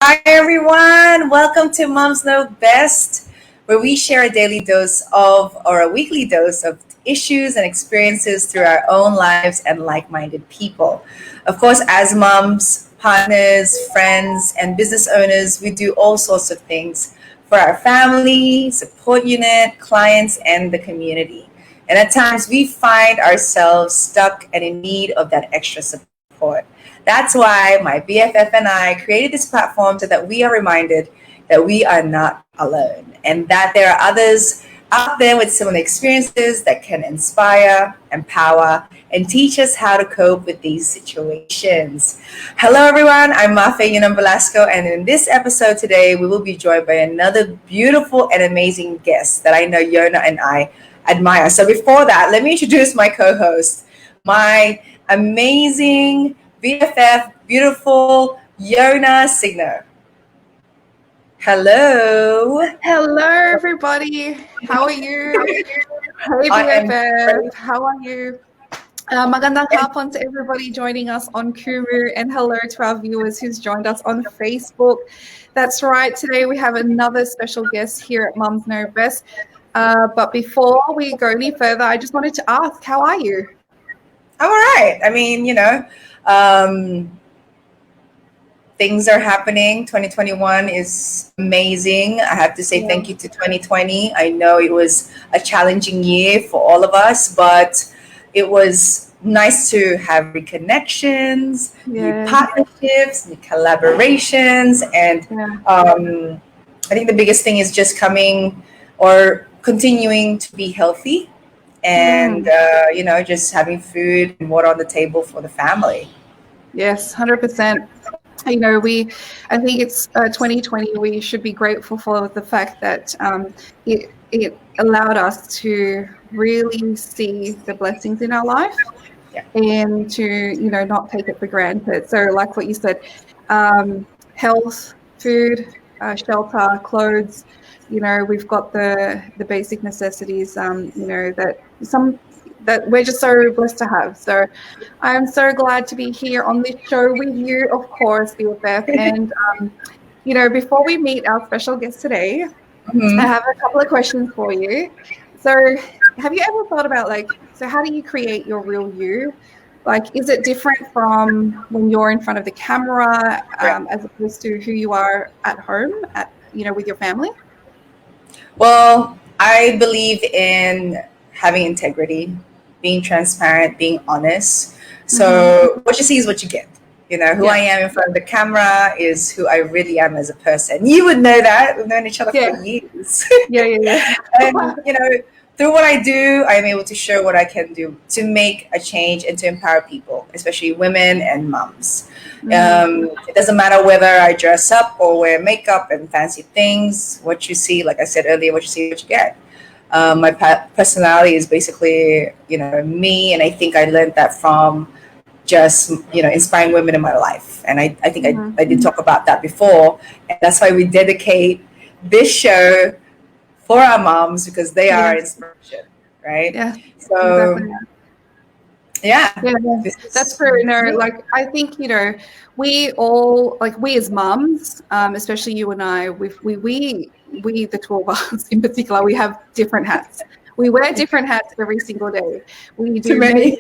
Hi, everyone. Welcome to Moms Know Best, where we share a daily dose of, or a weekly dose of issues and experiences through our own lives and like minded people. Of course, as moms, partners, friends, and business owners, we do all sorts of things for our family, support unit, clients, and the community. And at times, we find ourselves stuck and in need of that extra support. That's why my BFF and I created this platform so that we are reminded that we are not alone and that there are others out there with similar experiences that can inspire, empower, and teach us how to cope with these situations. Hello, everyone. I'm Mafe Yunam Velasco, and in this episode today, we will be joined by another beautiful and amazing guest that I know Yona and I admire. So before that, let me introduce my co-host, my amazing BFF, beautiful Yona Signer. Hello. Hello, everybody. How are you? Hey, BFF. How are you? Magandang hapon to everybody joining us on Kumu, and hello to our viewers who's joined us on Facebook. That's right. Today we have another special guest here at Mums Know Best. But before we go any further, I just wanted to ask, how are you? I'm all right. I mean, things are happening. 2021 is amazing. I have to say thank you to 2020. I know it was a challenging year for all of us, but it was nice to have reconnections, new partnerships, new collaborations. And I think the biggest thing is just coming or continuing to be healthy and, just having food and water on the table for the family. Yes, 100%. I think it's 2020. We should be grateful for the fact that it allowed us to really see the blessings in our life and to, not take it for granted. So like what you said, health, food, shelter, clothes, we've got the basic necessities, that we're just so blessed to have. So I'm so glad to be here on this show with you, of course, BFF. And, before we meet our special guest today, I have a couple of questions for you. So have you ever thought about so how do you create your real you? Is it different from when you're in front of the camera as opposed to who you are at home, with your family? Well, I believe in having integrity, being transparent, being honest. So what you see is what you get. Who I am in front of the camera is who I really am as a person. You would know that. We've known each other for years. And, through what I do, I'm able to show what I can do to make a change and to empower people, especially women and moms. It doesn't matter whether I dress up or wear makeup and fancy things. What you see, like I said earlier, what you see, what you get. My personality is basically, me, and I think I learned that from just, inspiring women in my life. And I think I did talk about that before. And that's why we dedicate this show for our moms, because they are inspiration, right? Yeah. So, that's true. I think, we all, we as mums, especially you and I, we the two of us in particular, we have different hats. We wear different hats every single day. We do many.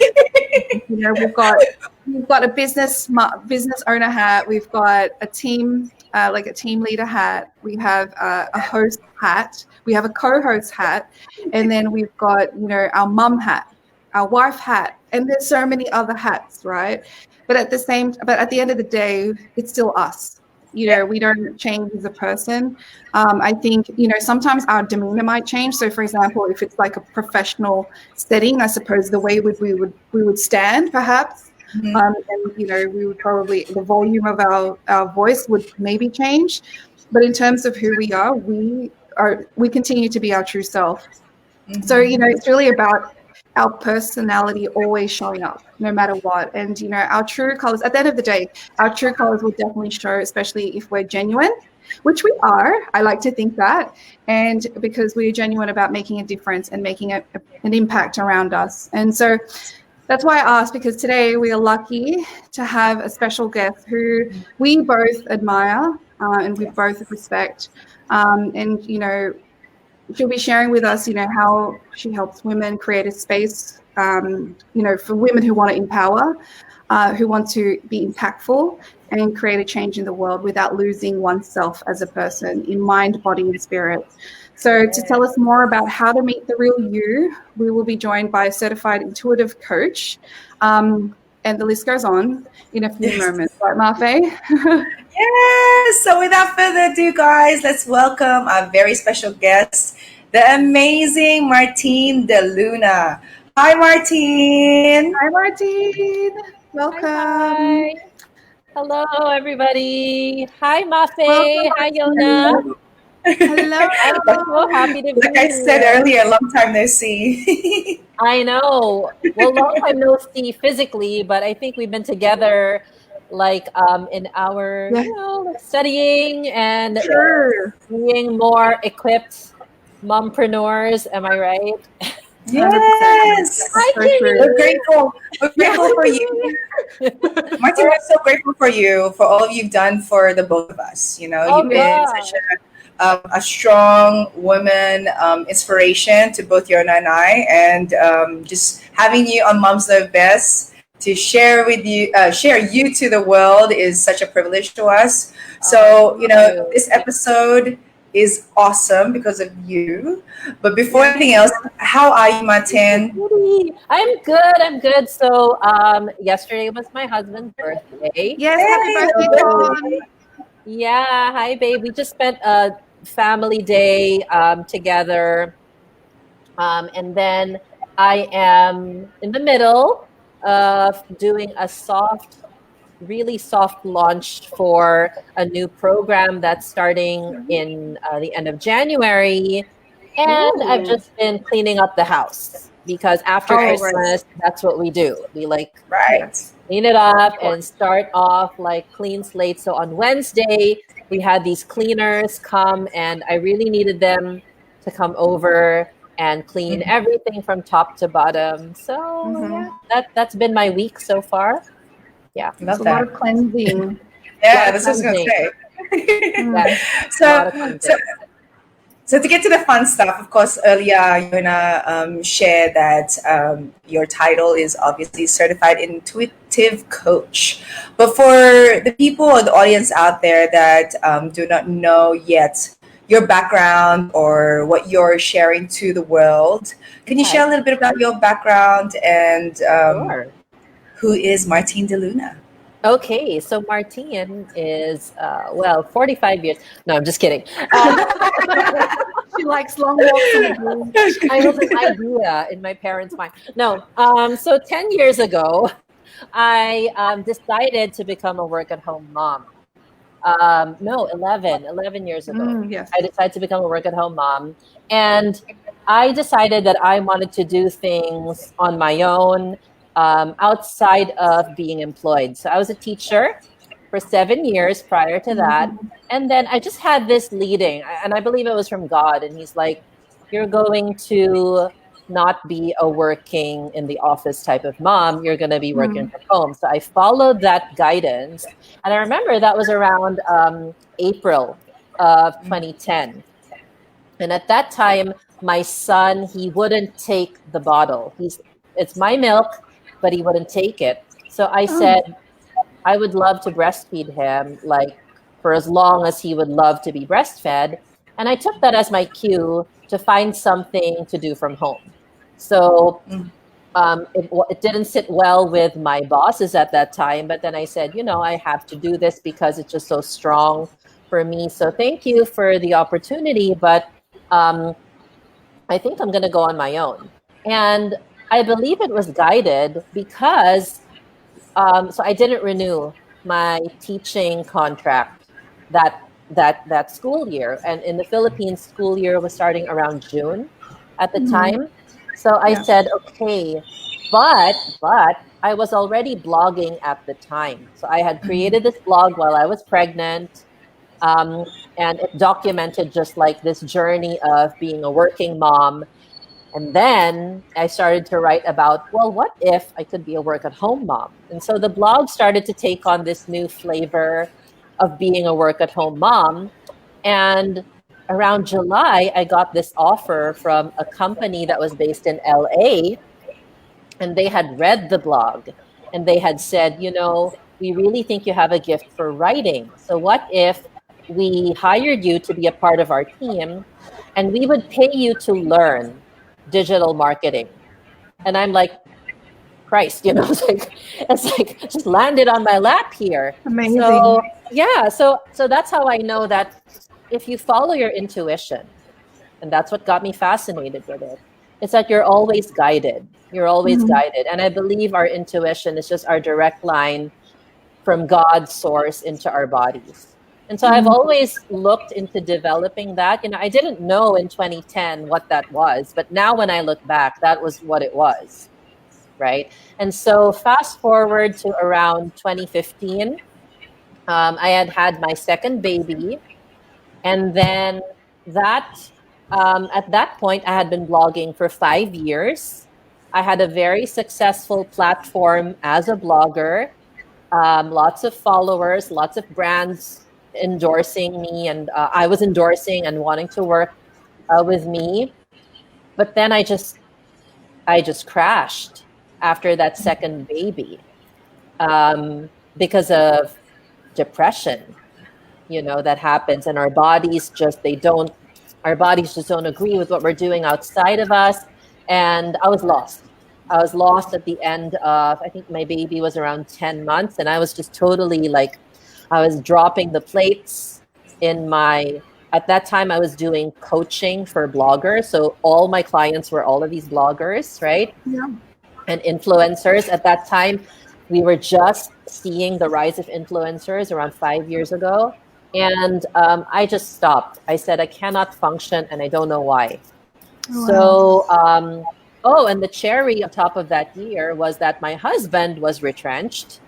We've got a business owner hat. We've got a team, a team leader hat. We have a host hat. We have a co-host hat, and then we've got our mum hat, our wife hat, and there's so many other hats, right? But at the end of the day, it's still us. We don't change as a person. I think, sometimes our demeanor might change. So for example, if it's like a professional setting, I suppose the way we would stand perhaps Mhm. And we would probably, the volume of our voice would maybe change. But in terms of who we are, we continue to be our true self. So, Mhm. it's really about our personality always showing up no matter what. And, our true colors, at the end of the day, our true colors will definitely show, especially if we're genuine, which we are. I like to think that. And because we're genuine about making a difference and making an impact around us. And so that's why I asked, because today we are lucky to have a special guest who we both admire and we both respect. And, she'll be sharing with us, how she helps women create a space, for women who want to empower, who want to be impactful and create a change in the world without losing oneself as a person in mind, body, and spirit. So to tell us more about how to meet the real you, we will be joined by a certified intuitive coach. And the list goes on in a few Yes. moments. Right, Marfe? Yes. So without further ado, guys, let's welcome our very special guest, the amazing Martine De Luna. Hi, Martine. Hi, Martine. Hi, Welcome. hi. Hello, everybody. Hi, Welcome, Mafe. Hi, Yona. Martine. Hello. I'm so happy to be Like I said here. earlier, long time no see. I know. Well, long time no see physically, but I think we've been together like in our, Yeah, like studying and true. being more equipped mompreneurs. Am I right? 100%. Yes. Hi, That's so true. We're Kimmy. grateful. We're Yeah. grateful for you. Martin, we're so grateful for you for all you've done for the both of us. Oh, You've been God. such a strong woman, inspiration to both Yona and I, and just having you on Moms Love Best to share you to the world is such a privilege to us. So, Thank you. this episode is awesome because of you. But before Yeah. anything else, how are you, Martin? I'm good. I'm good. So, yesterday was my husband's birthday. Yes, happy Hey, birthday, So, John. yeah, hi, babe. We just spent a family day together. And then I am in the middle of doing a really soft launch for a new program that's starting in the end of January. And I've Ooh. just been cleaning up the house because after Oh, right. Christmas, that's what we do. We like Right. Yes, clean it up and start off like clean slate. So on Wednesday, we had these cleaners come, and I really needed them to come over and clean Mhm. everything from top to bottom. So yeah, Mm-hmm. that's been my week so far. Yeah, It's Love a lot that. of cleansing. a lot Yeah, of that's what I was gonna cleansing. say. Mm. Yes, a lot of so, so, cleansing. so to get to the fun stuff, of course, earlier Yona shared that your title is obviously certified intuitive coach. But for the people or the audience out there that do not know yet your background or what you're sharing to the world, can you share Okay, a little bit about your background and sure. who is Martine De Luna? Okay, so Martine is 45 years. No, I'm just kidding. Um, She likes long walks on the beach. I was an idea in my parents' mind. No, so 10 years ago, I decided to become a work at home mom. No, 11 years ago. Yes. I decided to become a work at home mom. And I decided that I wanted to do things on my own outside of being employed. So I was a teacher for 7 years prior to that. Mm-hmm. And then I just had this leading, and I believe it was from God. And He's like, you're going to not be a working in the office type of mom. You're going to be working Mm. from home. So I followed that guidance. And I remember that was around April of 2010. And at that time, my son, he wouldn't take the bottle. It's my milk, but he wouldn't take it. So I Oh. said, I would love to breastfeed him, like for as long as he would love to be breastfed. And I took that as my cue to find something to do from home. So Mm. it didn't sit well with my bosses at that time, but then I said, I have to do this because it's just so strong for me. So thank you for the opportunity, but um, I think I'm going to go on my own. And I believe it was guided because So I didn't renew my teaching contract that school year. And in the Philippines, school year was starting around June at the Mm-hmm. time. So I Yeah. said, okay, but I was already blogging at the time. So I had created this blog while I was pregnant. Um, and it documented just like this journey of being a working mom. And then I started to write about, well, what if I could be a work at home mom? And so the blog started to take on this new flavor of being a work at home mom. And around July, I got this offer from a company that was based in LA, and they had read the blog and they had said, we really think you have a gift for writing. So what if we hired you to be a part of our team and we would pay you to learn digital marketing? And I'm like, Christ, it's like just landed on my lap here. Amazing. So yeah, so that's how I know that if you follow your intuition, and that's what got me fascinated with it. It's like you're always guided. You're always Mm-hmm. guided. And I believe our intuition is just our direct line from God's source into our bodies. And so I've Mm-hmm. always looked into developing that. I didn't know in 2010 what that was, but now when I look back, that was what it was, right? And so fast forward to around 2015, I had my second baby, and then that at that point, I had been blogging for 5 years. I had a very successful platform as a blogger, lots of followers, lots of brands endorsing me, and I was endorsing and wanting to work with me. But then I just crashed after that second baby, because of depression. That happens, and our bodies just don't agree with what we're doing outside of us. And I was lost at the end of, I think my baby was around 10 months, and I was just totally like, I was dropping the plates in my at that time. I was doing coaching for bloggers, so all my clients were all of these bloggers, right? Yeah. And influencers. At that time, we were just seeing the rise of influencers around 5 years ago. And I just stopped. I said, I cannot function, and I don't know why. Oh, wow. So, and the cherry on top of that year was that my husband was retrenched.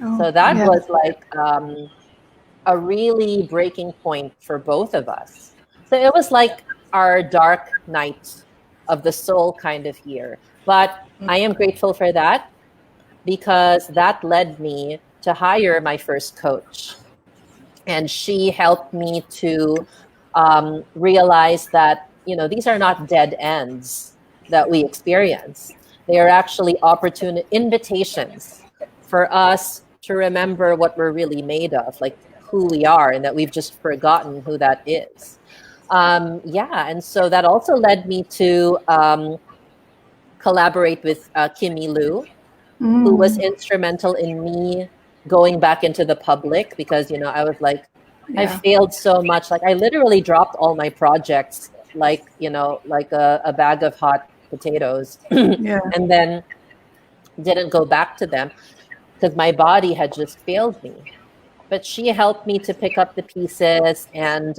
Oh, So that yeah. was like a really breaking point for both of us. So it was like our dark night of the soul kind of year. But I am grateful for that, because that led me to hire my first coach. And she helped me to realize that, these are not dead ends that we experience. They are actually invitations for us to remember what we're really made of, like who we are, and that we've just forgotten who that is. Yeah, and so that also led me to collaborate with Kimmy Lou, who was Mm. instrumental in me going back into the public, because I was like, I Yeah. failed so much. Like I literally dropped all my projects, like like a bag of hot potatoes, Yeah. and then didn't go back to them because my body had just failed me. But she helped me to pick up the pieces and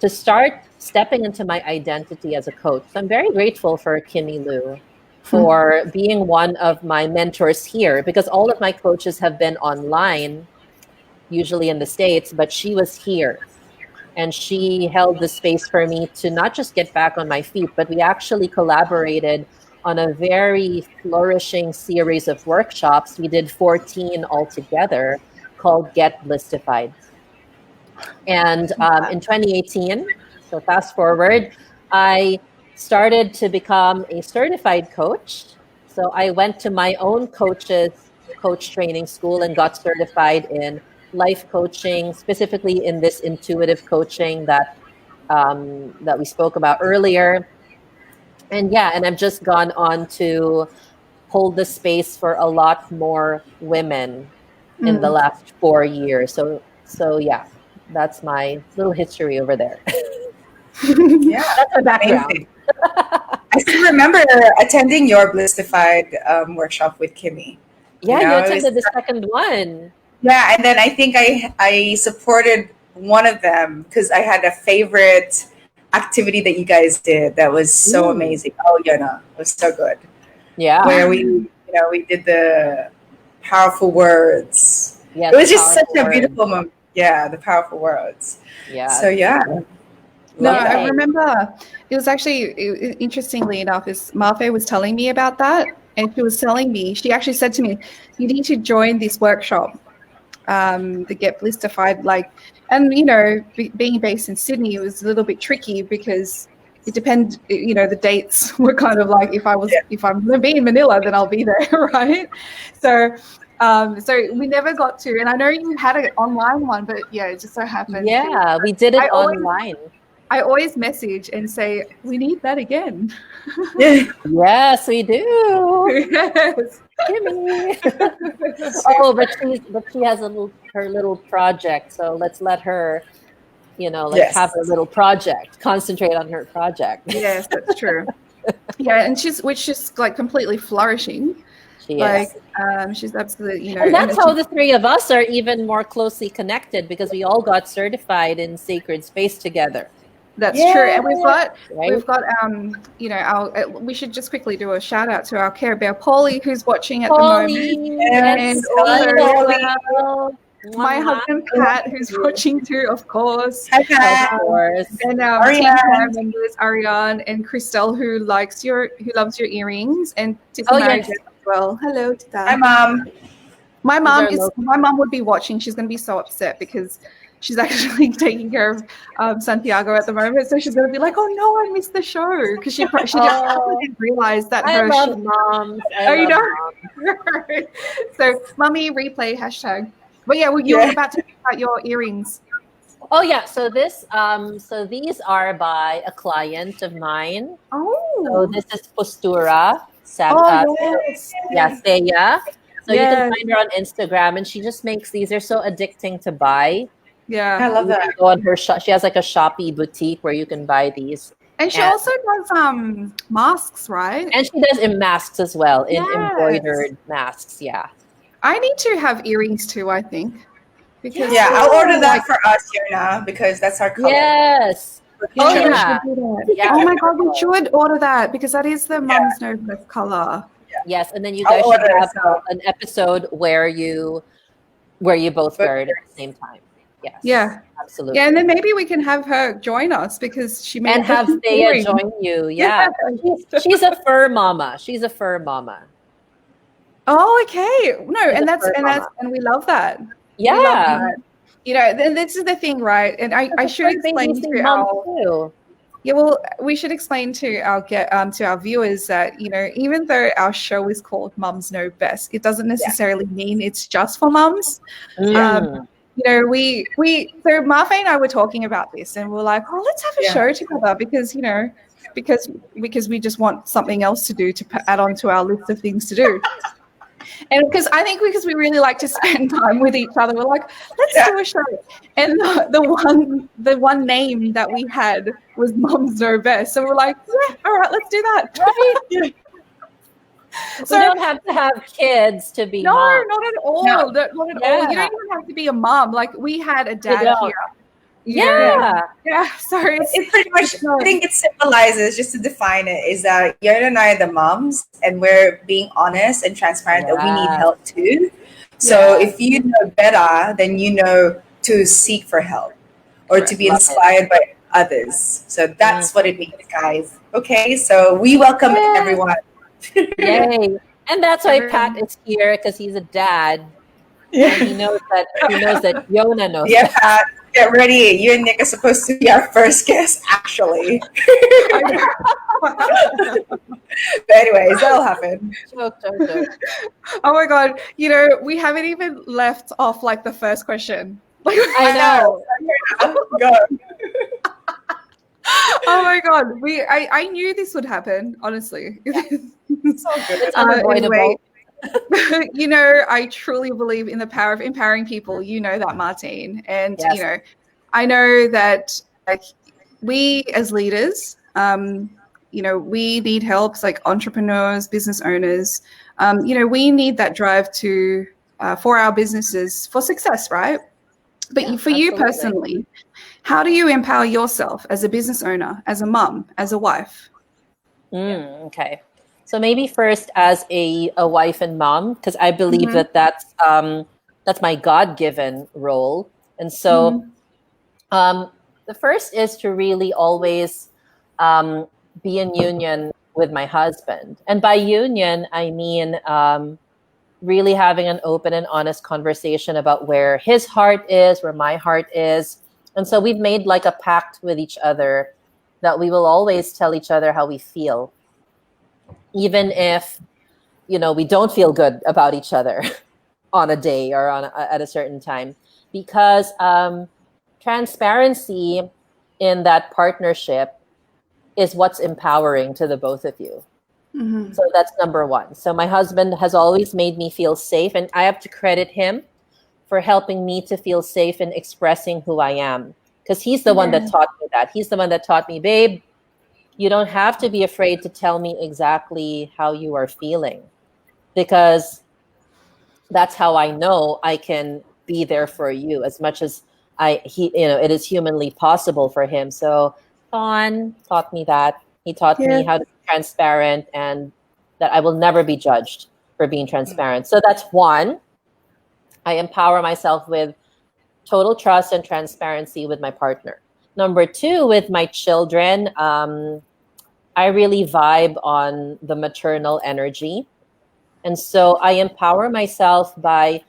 to start stepping into my identity as a coach. So I'm very grateful for Kimmy Lou for being one of my mentors here, because all of my coaches have been online, usually in the States, but she was here. And she held the space for me to not just get back on my feet, but we actually collaborated on a very flourishing series of workshops. We did 14 altogether, called Get Blistified. And in 2018, so fast forward, I started to become a certified coach. So I went to my own coach training school and got certified in life coaching, specifically in this intuitive coaching that we spoke about earlier. And yeah, and I've just gone on to hold the space for a lot more women in the Mm. last 4 years. So yeah, that's my little history over there. Yeah, That's the background. amazing. I still remember attending your Blistified workshop with Kimmy. Yeah, you It was, attended the second one. yeah, and then I think I supported one of them because I had a favorite activity that you guys did that was so Mm. amazing. Oh, it was so good. Yeah. Where we did the powerful words. It Yes, the was just such powerful a word. beautiful moment. Yeah, the powerful words. So Yes. yeah, No, love I that. Yay. remember it was actually interestingly enough, is Marfe was telling me about that, and she was telling me, she actually said to me, "You need to join this workshop, the Get Blistified." And being based in Sydney, it was a little bit tricky because it depends. The dates were kind of like if I'm going to be in Manila, then I'll be there, right? So. So we never got to, and I know you had an online one, but yeah, it just so happened to. Yeah, we did it I always online. I always message and say, we need that again. Yeah. Yes, we do. Yes. Gimme. Oh, but she has her little project. So let's let her, like have Yes. her little project, concentrate on her project. Yes, that's true. Yeah, and she's like completely flourishing. She Like, is. she's absolutely, And and that's how the three of us are even more closely connected because we all got certified in sacred space together, that's true. Yeah. And we've right? got our we should just quickly do a shout out to our Care Bear Polly, who's watching at the moment. Polly and Yes. And Hello, Steve as also Polly. well. my Mwah, husband Pat, who's watching too, of course. Hi, of Pat. course. And Team Care Ariane. members Ariane and Christelle, who loves your earrings, and Tita Oh, Margaret yes. as well. Hello, Hi, Tita. Mom. My These mom are is local. my mom would be watching. She's going to be so upset because she's actually taking care of Santiago at the moment. So she's going to be like, "Oh no, I missed the show," because she probably Oh, didn't realize that I her love show. moms. I Oh, you love know. moms. So, mummy replay hashtag. But yeah, well, you were Yeah. about to talk about your earrings. Oh yeah, so these are by a client of mine. So Oh, this is Postura, yes, yeah, Thea. So you can yes, find her on Instagram, and she just makes these. They're so addicting to buy. I yeah. love You can that. go on her shop. She has like a Shopee boutique where you can buy these, And she and also does masks, right? she does in masks as well, in Yes. embroidered masks. Yeah. I need to have earrings too, I think. Because Yeah, I I'll order Yes. that for us here now because that's our color. Yes. yeah, Oh we yeah. should do that. Yeah. Oh my god, we should order that because that is the Yeah, Mum's No Less color. Yes, and then you I'll guys should order it. have So, an episode where you both but wear it at the same time. Yes, Yeah. Yeah, and absolutely. then maybe we can have her join us because she And made the have Thea earring. join you. Yeah. Yeah. She's a fur mama. She's a fur mama. Oh, okay. No, She's a fur mama. and we love that. We love Yeah. that. Then this is the thing, right? And I Because should fur babies explain need to moms our too. yeah, well, we should explain to our viewers that even though our show is called Mums Know Best, it doesn't yeah, necessarily mean it's just for mums. yeah, Mm. We so Marfa and I were talking about this, and we're like, oh, let's have a yeah. show together because we just want something else to do to add on to our list of things to do. And because we really like to spend time with each other, we're like, let's Yeah. do a show. And the one name that we had was Moms Know Best. So we're like, yeah, all right, let's do that. Right? So We don't have to have kids to be no, moms. not at all. No. Not at all. You Yeah. don't even have to be a mom. Like we had a You dad don't. here. Yeah. Yeah. So It's pretty much, I think it symbolizes, just to define it, is that Yon and I are the moms and we're being honest and transparent that we need Yes. help too. So Yes. if you know better, then you know to seek for help or to be Love it. inspired by others. So that's what it means, guys. Okay, so we welcome Yay. everyone. Yay. And that's why Everyone. Pat is here, because he's a dad. Yeah. And he knows that Yona knows Yeah, that. Pat, get ready. You and Nick are supposed to be our first guest, actually. But anyways, that'll happen. Joke. Oh my god! We haven't even left off like the first question. Like, I know. Go. oh my god! I knew this would happen. Honestly, It's all good. It's unavoidable. anyway, I truly believe in the power of empowering people. You know that, Martine, and Yes. I know that like we as leaders, we need help. It's like entrepreneurs, business owners. We need that drive to for our businesses for success, right? But Yeah, for you absolutely. personally, how do you empower yourself as a business owner, as a mum, as a wife? Okay. So maybe first as a wife and mom, because I believe Mm-hmm. that's my God-given role. And so Mm-hmm. the first is to really always um, be in union with my husband. And by union, I mean really having an open and honest conversation about where his heart is, where my heart is. And so we've made like a pact with each other that we will always tell each other how we feel, even if we don't feel good about each other on a day or at a certain time, because transparency in that partnership is what's empowering to the both of you. Mm-hmm. So that's number one. So my husband has always made me feel safe, and I have to credit him for helping me to feel safe in expressing who I am, because he's the one that Yeah. taught me that. He's the one that taught me, babe, you don't have to be afraid to tell me exactly how you are feeling, because that's how I know I can be there for you as much as it is humanly possible for him. So Fawn taught me that. He taught me Yeah. how to be transparent, and that I will never be judged for being transparent. So that's one. I empower myself with total trust and transparency with my partner. Number two, with my children, I really vibe on the maternal energy. And so I empower myself by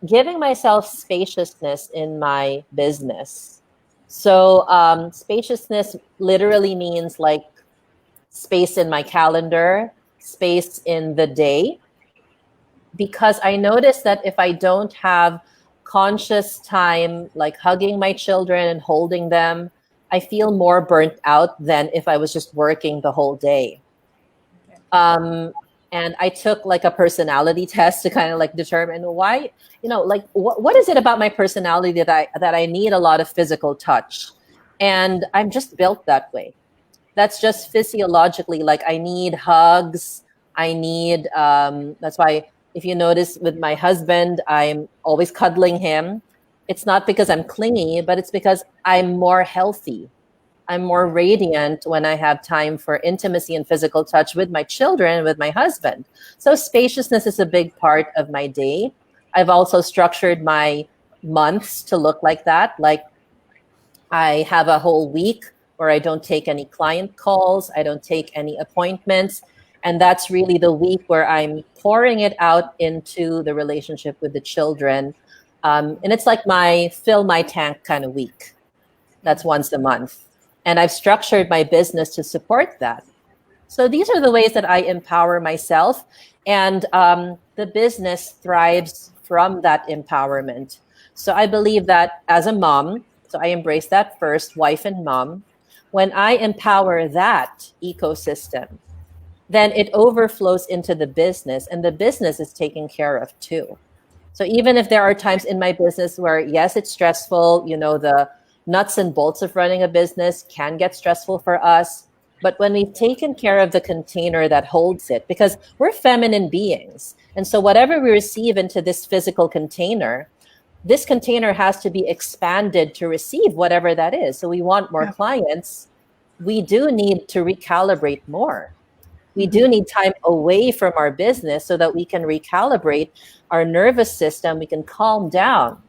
giving myself spaciousness in my business. So spaciousness literally means like space in my calendar, space in the day, because I notice that if I don't have conscious time, like hugging my children and holding them, I feel more burnt out than if I was just working the whole day. Um, and I took like a personality test to kind of like determine why, like what is it about my personality that I need a lot of physical touch, and I'm just built that way. That's just physiologically, like I need hugs. I need that's why if you notice with my husband, I'm always cuddling him. It's not because I'm clingy, but it's because I'm more healthy. I'm more radiant when I have time for intimacy and physical touch with my children, with my husband. So spaciousness is a big part of my day. I've also structured my months to look like that. Like I have a whole week where I don't take any client calls, I don't take any appointments. And that's really the week where I'm pouring it out into the relationship with the children. And it's like my fill my tank kind of week. That's once a month. And I've structured my business to support that. So these are the ways that I empower myself. And the business thrives from that empowerment. So I believe that as a mom, so I embrace that first, wife and mom. When I empower that ecosystem, then it overflows into the business, and the business is taken care of too. So even if there are times in my business where, yes, it's stressful, the nuts and bolts of running a business can get stressful for us. But when we've taken care of the container that holds it, because we're feminine beings. And so whatever we receive into this physical container, this container has to be expanded to receive whatever that is. So we want more Yeah. clients. We do need to recalibrate more. We Mm-hmm. do need time away from our business so that we can recalibrate our nervous system. We can calm down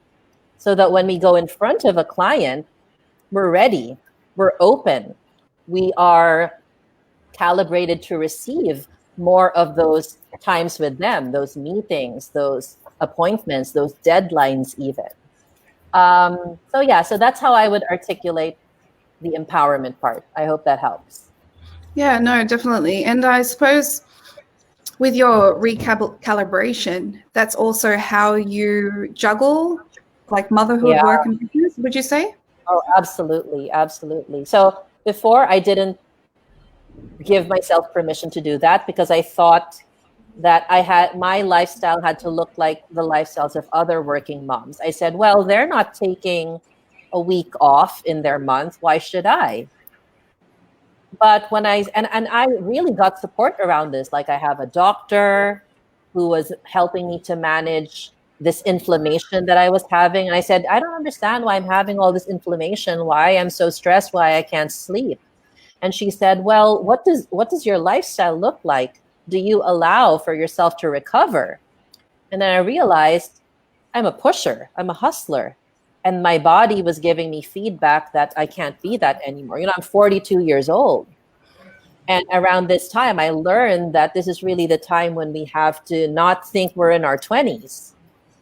so that when we go in front of a client, we're ready, we're open, we are calibrated to receive more of those times with them, those meetings, those appointments, those deadlines, even. So that's how I would articulate the empowerment part. I hope that helps. Yeah, no, definitely. And I suppose with your recalibration, that's also how you juggle like motherhood, Yeah. work, and business, would you say? Oh, absolutely. Absolutely. So before I didn't give myself permission to do that because I thought that my lifestyle had to look like the lifestyles of other working moms. I said, well, they're not taking a week off in their month. Why should I? But when and I really got support around this. Like I have a doctor who was helping me to manage this inflammation that I was having. And I said, I don't understand why I'm having all this inflammation, why I'm so stressed, why I can't sleep. And she said, well, what does your lifestyle look like? Do you allow for yourself to recover? And then I realized I'm a pusher, I'm a hustler. And my body was giving me feedback that I can't be that anymore. I'm 42 years old. And around this time, I learned that this is really the time when we have to not think we're in our 20s,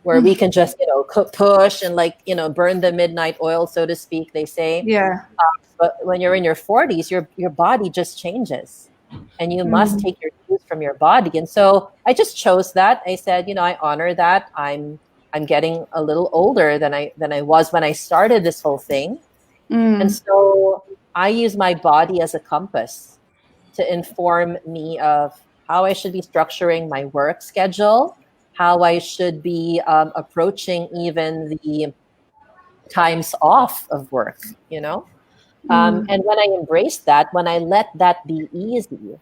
where we can just, push and burn the midnight oil, so to speak, they say. Yeah. But when you're in your 40s, your body just changes, and you must take your cues from your body. And so I just chose that. I said, I honor that. I'm getting a little older than I was when I started this whole thing. And so I use my body as a compass to inform me of how I should be structuring my work schedule, how I should be approaching even the times off of work, And when I embraced that, when I let that be easy,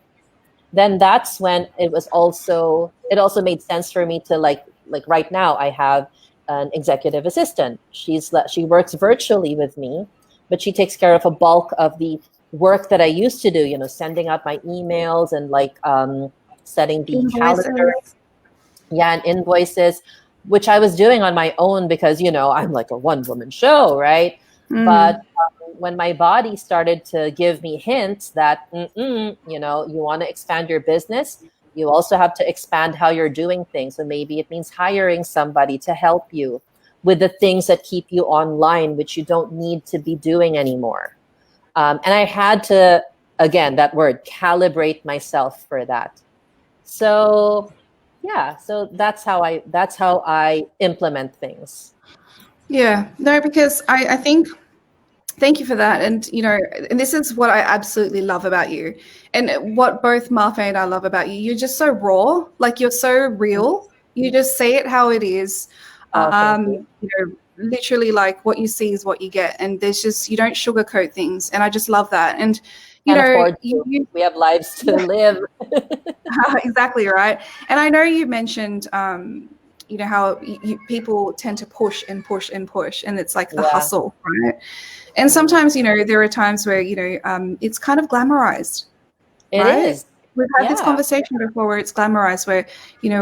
then that's when it also made sense for me to like right now I have an executive assistant. She works virtually with me, but she takes care of a bulk of the work that I used to do, sending out my emails and setting the calendar, and invoices, which I was doing on my own because, I'm like a one-woman show, right? But when my body started to give me hints that, you want to expand your business, you also have to expand how you're doing things. So maybe it means hiring somebody to help you with the things that keep you online, which you don't need to be doing anymore. And I had to, again, that word, calibrate myself for that. So yeah, so that's how I implement things. Yeah, no, because I think, thank you for that. And, and this is what I absolutely love about you. And what both Martha and I love about you, you're just so raw, like you're so real. You just say it how it is. Thank you. Literally like what you see is what you get. And you don't sugarcoat things. And I just love that. And, we have lives to live. Exactly right. And I know you mentioned, how people tend to push and push and push, and it's like the hustle, right? And sometimes, there are times where, it's kind of glamorized. It is. We've had this conversation before where it's glamorized, where,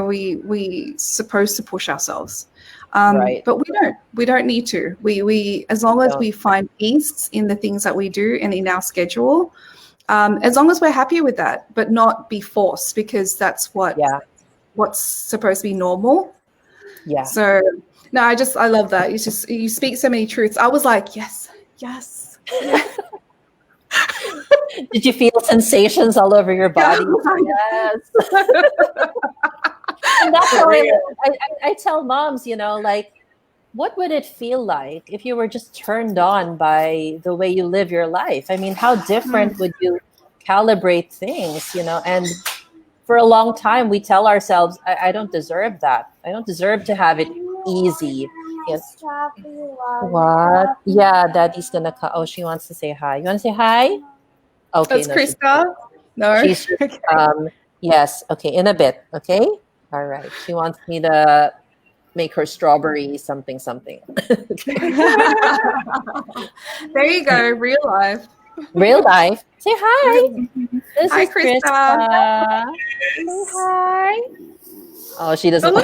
we supposed to push ourselves. Right. But we don't need to. We as long as we find peace in the things that we do and in our schedule, as long as we're happy with that, but not be forced, because that's what's supposed to be normal. Yeah. So no, I love that. You speak so many truths. I was like, yes. Did you feel sensations all over your body? Yes. And that's why I tell moms, what would it feel like if you were just turned on by the way you live your life? I mean, how different would you calibrate things, And for a long time, we tell ourselves, I don't deserve that. I don't deserve to have it easy. Yes. What? Yeah, Daddy's gonna come. Oh, she wants to say hi. You want to say hi? Okay. That's Krista. No. She's yes. Okay, in a bit. Okay. All right. She wants me to make her strawberry something. There you go. Real life. Real life. Say hi. This hi, is Krista. Say hi. Oh, she doesn't.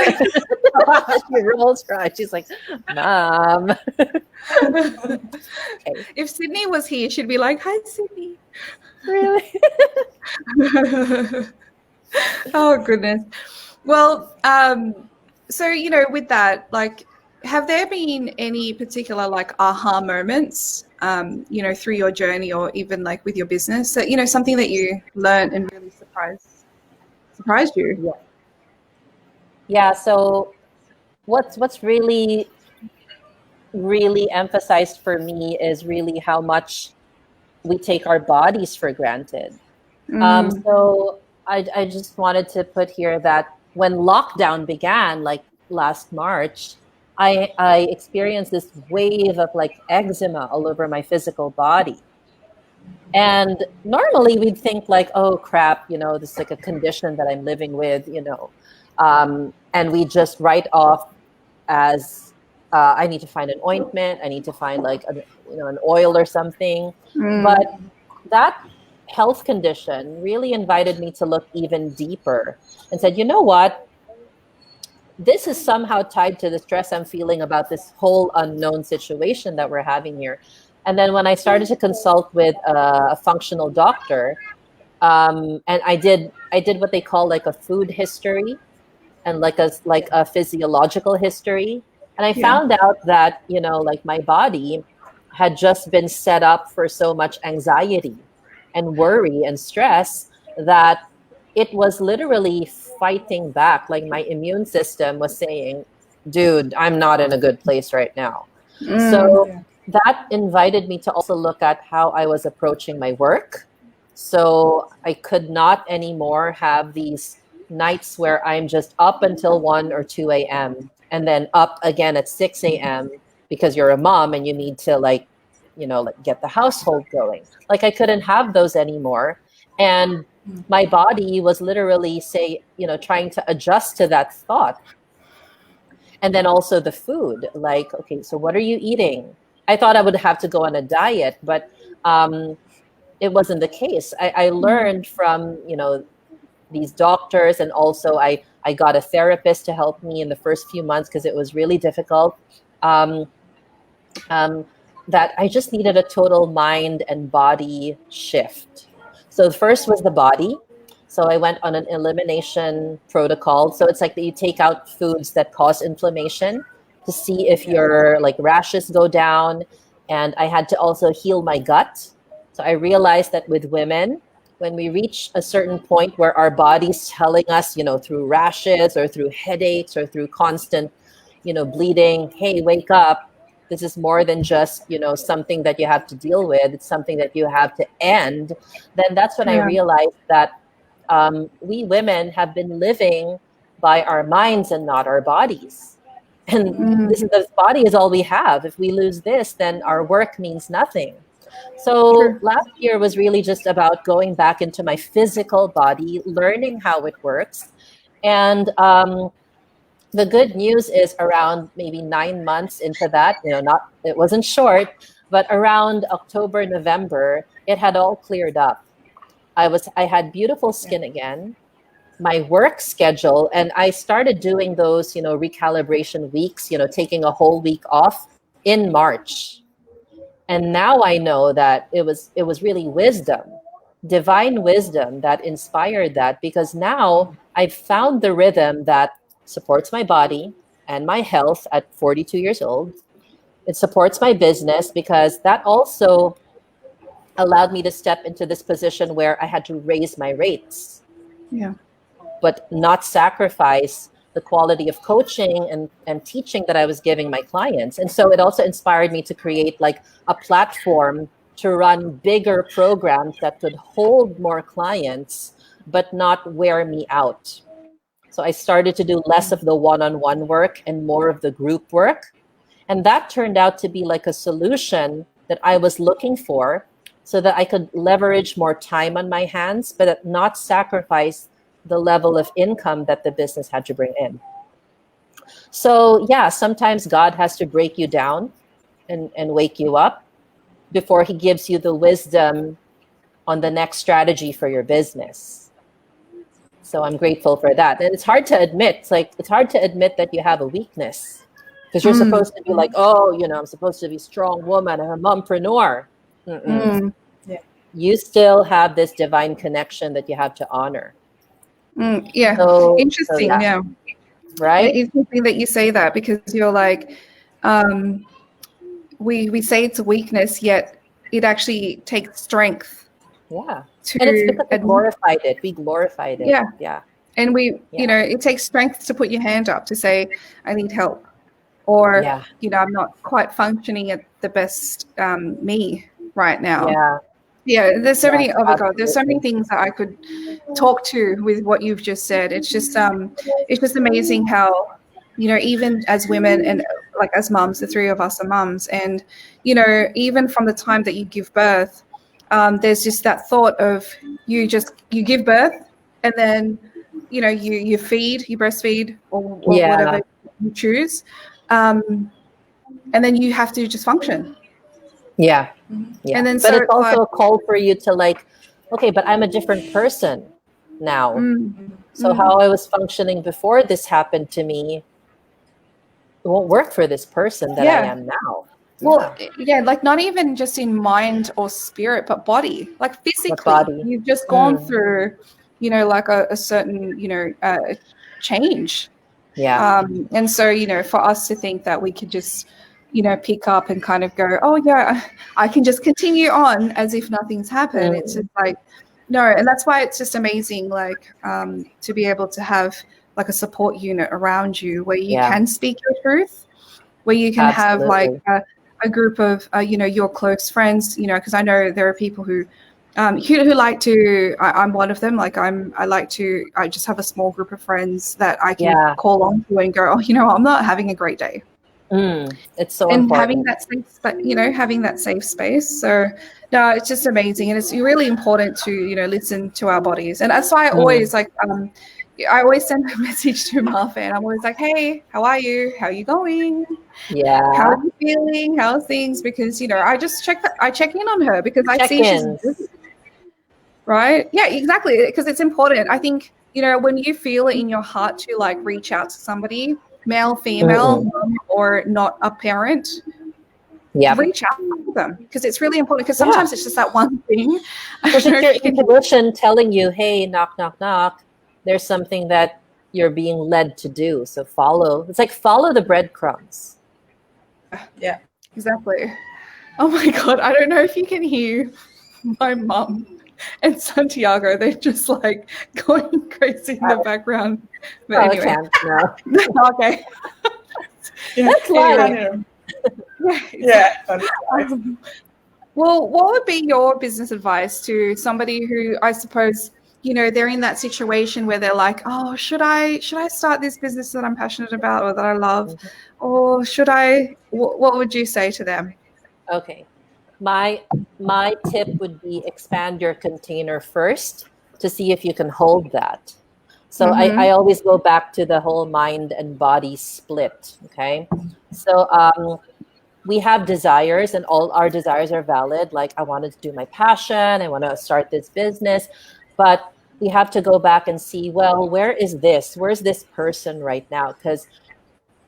She rolls her eyes. She's like, Mom. Okay. If Sydney was here, she'd be like, hi, Sydney. Really? Oh, goodness. Well, so, with that, have there been any particular aha moments, through your journey, or even with your business, that, something that you learned and really surprised you? Yeah. So what's really, really emphasized for me is really how much we take our bodies for granted. So I just wanted to put here that when lockdown began, last March, I experienced this wave of eczema all over my physical body. And normally we'd think like, oh crap, this is like a condition that I'm living with, and we just write off as I need to find an ointment, I need to find like an oil or something. But that health condition really invited me to look even deeper and said, you know what? This is somehow tied to the stress I'm feeling about this whole unknown situation that we're having here. And then when I started to consult with a functional doctor, and I did what they call like a food history and like a physiological history, and I found out that like my body had just been set up for so much anxiety and worry and stress that it was literally fighting back. Like my immune system was saying, dude, I'm not in a good place right now. So that invited me to also look at how I was approaching my work. So I could not anymore have these nights where I'm just up until 1 or 2 a.m. and then up again at 6 a.m. because you're a mom and you need to like get the household going. Like I couldn't have those anymore. And my body was literally trying to adjust to that thought. And then also the food, like, okay, so what are you eating? I thought I would have to go on a diet, but it wasn't the case. I learned from, these doctors, and also I got a therapist to help me in the first few months because it was really difficult. That I just needed a total mind and body shift. So the first was the body. So I went on an elimination protocol. So it's like that you take out foods that cause inflammation to see if your like rashes go down. And I had to also heal my gut. So I realized that with women, when we reach a certain point where our body's telling us, through rashes or through headaches or through constant, bleeding, hey, wake up. This is more than just, something that you have to deal with. It's something that you have to end. Then that's when I realized that we women have been living by our minds and not our bodies. And this body is all we have. If we lose this, then our work means nothing. So last year was really just about going back into my physical body, learning how it works. And the good news is around maybe 9 months into that, it wasn't short, but around October, November, it had all cleared up. I had beautiful skin again, my work schedule, and I started doing those, recalibration weeks, taking a whole week off in March. And now I know that it was really wisdom, divine wisdom that inspired that, because now I've found the rhythm that supports my body and my health at 42 years old. It supports my business because that also allowed me to step into this position where I had to raise my rates. Yeah. But not sacrifice the quality of coaching and teaching that I was giving my clients. And so it also inspired me to create like a platform to run bigger programs that could hold more clients, but not wear me out. So I started to do less of the one-on-one work and more of the group work. And that turned out to be like a solution that I was looking for so that I could leverage more time on my hands, but not sacrifice the level of income that the business had to bring in. So yeah, sometimes God has to break you down and wake you up before he gives you the wisdom on the next strategy for your business. So I'm grateful for that. And it's hard to admit, it's hard to admit that you have a weakness, because you're supposed to be like, oh, I'm supposed to be a strong woman, I'm a mompreneur. Yeah. You still have this divine connection that you have to honor. Interesting. So yeah. Right. It's interesting that you say that, because you're like, we say it's a weakness, yet it actually takes strength. Yeah. And it's because we glorified it. We glorified it. Yeah. Yeah. And it takes strength to put your hand up to say, I need help. Or, I'm not quite functioning at the best me right now. Yeah. Yeah, there's so many. Oh my God, there's so many things that I could talk to with what you've just said. It's just amazing how, even as women and like as moms, the three of us are moms, and even from the time that you give birth, there's just that thought of you give birth, and then you breastfeed, or whatever you choose, and then you have to just function. Yeah. And then but it's also a call for you to like, okay, but I'm a different person now. So how I was functioning before this happened to me, it won't work for this person that I am now. Well, like not even just in mind or spirit, but body, like physically. Body. You've just gone through, like a certain, change. Yeah. And so, for us to think that we could just, pick up and kind of go, oh yeah, I can just continue on as if nothing's happened. It's just like, no. And that's why it's just amazing, like, to be able to have like a support unit around you where you can speak your truth, where you can have like a group of, your close friends, because I know there are people who like to, I'm one of them. Like I just have a small group of friends that I can call on to and go, oh, I'm not having a great day. It's so and important. having that safe space. So no, it's just amazing. And it's really important to, listen to our bodies. And that's why I always I always send a message to Martha, and I'm always like, hey, how are you? How are you going? Yeah. How are you feeling? How's things? Because, I just check in on her because I see she's busy. Right? Yeah, exactly. Because it's important. I think, when you feel it in your heart to like reach out to somebody, male, female, mom or not a parent, reach out to them, because it's really important. Because sometimes it's just that one thing. Because it's your intuition telling you, hey, knock, knock, knock. There's something that you're being led to do. So follow. It's like follow the breadcrumbs. Yeah, exactly. Oh my God. I don't know if you can hear my mum and Santiago. They're just like going crazy in the background. But anyway. No. Okay. That's live. Well, what would be your business advice to somebody who, I suppose, they're in that situation where they're like, oh, should I start this business that I'm passionate about or that I love? Or should I, what would you say to them? Okay. My tip would be expand your container first to see if you can hold that. So I always go back to the whole mind and body split. Okay. So we have desires, and all our desires are valid. Like, I wanted to do my passion, I want to start this business, but we have to go back and see, well, where's this person right now? Because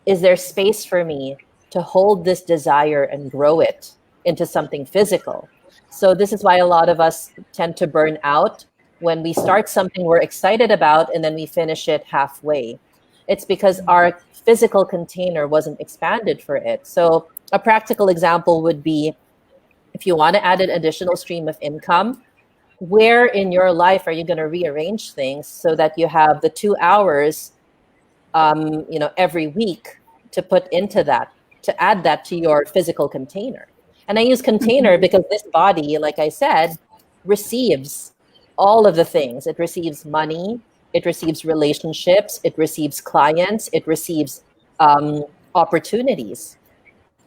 is there space for me to hold this desire and grow it into something physical? So this is why a lot of us tend to burn out when we start something we're excited about and then we finish it halfway. It's because our physical container wasn't expanded for it. So a practical example would be, if you want to add an additional stream of income, where in your life are you going to rearrange things so that you have the 2 hours, every week to put into that, to add that to your physical container? And I use container because this body, like I said, receives all of the things. It receives money, it receives relationships, it receives clients, it receives opportunities.